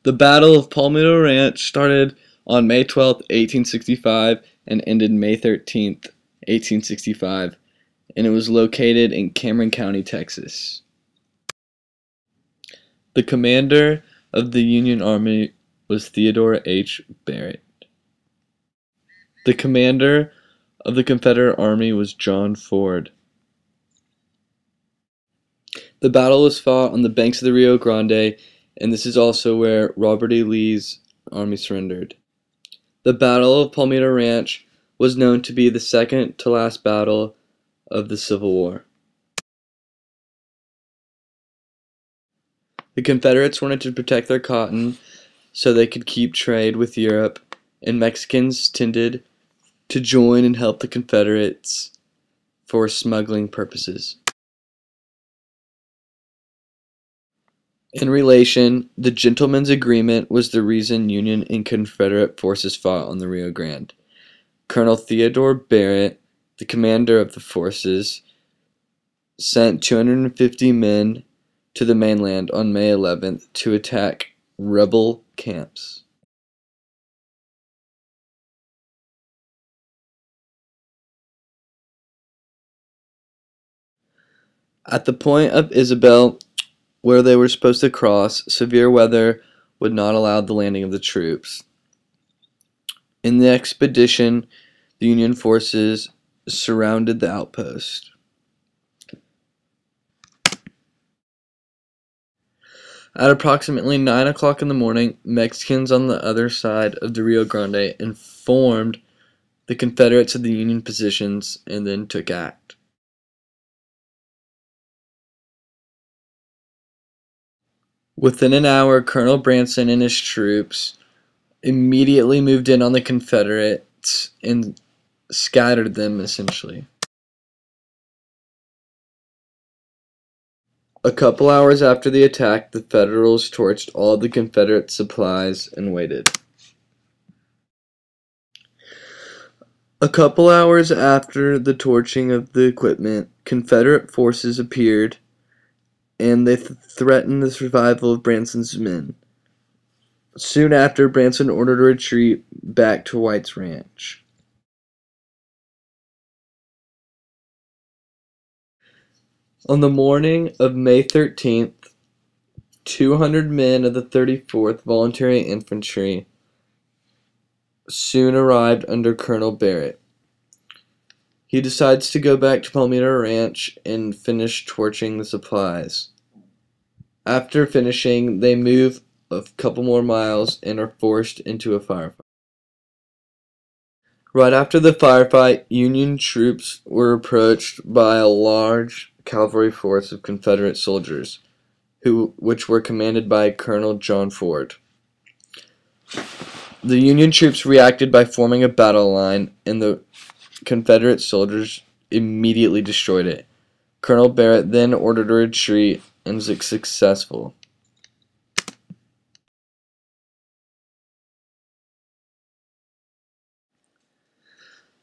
The Battle of Palmito Ranch started on May 12th, 1865 and ended May 13th, 1865, and it was located in Cameron County, Texas. The commander of the Union Army was Theodore H. Barrett. The commander of the Confederate Army was John Ford. The battle was fought on the banks of the Rio Grande, and this is also where Robert E. Lee's army surrendered. The Battle of Palmito Ranch was known to be the second to last battle of the Civil War. The Confederates wanted to protect their cotton so they could keep trade with Europe, and Mexicans tended to join and help the Confederates for smuggling purposes. In relation, the Gentlemen's Agreement was the reason Union and Confederate forces fought on the Rio Grande. Colonel Theodore Barrett, the commander of the forces, sent 250 men to the mainland on May 11th to attack rebel camps. At the point of Isabel, where they were supposed to cross, severe weather would not allow the landing of the troops. In the expedition, the Union forces surrounded the outpost. At approximately 9 o'clock in the morning, Mexicans on the other side of the Rio Grande informed the Confederates of the Union positions and then took act. Within an hour, Colonel Branson and his troops immediately moved in on the Confederates and scattered them, essentially. A couple hours after the attack, the Federals torched all the Confederate supplies and waited. A couple hours after the torching of the equipment, Confederate forces appeared, and they threatened the survival of Branson's men. Soon after, Branson ordered a retreat back to White's Ranch. On the morning of May 13th, 200 men of the 34th Voluntary Infantry soon arrived under Colonel Barrett. He decides to go back to Palmito Ranch and finish torching the supplies. After finishing, they move a couple more miles and are forced into a firefight. Right after the firefight, Union troops were approached by a large cavalry force of Confederate soldiers, which were commanded by Colonel John Ford. The Union troops reacted by forming a battle line, and the Confederate soldiers immediately destroyed it. Colonel Barrett then ordered a retreat and was successful.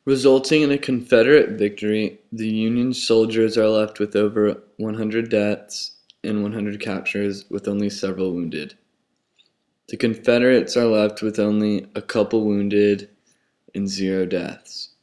Resulting in a Confederate victory, the Union soldiers are left with over 100 deaths and 100 captures, with only several wounded. The Confederates are left with only a couple wounded and 0 deaths.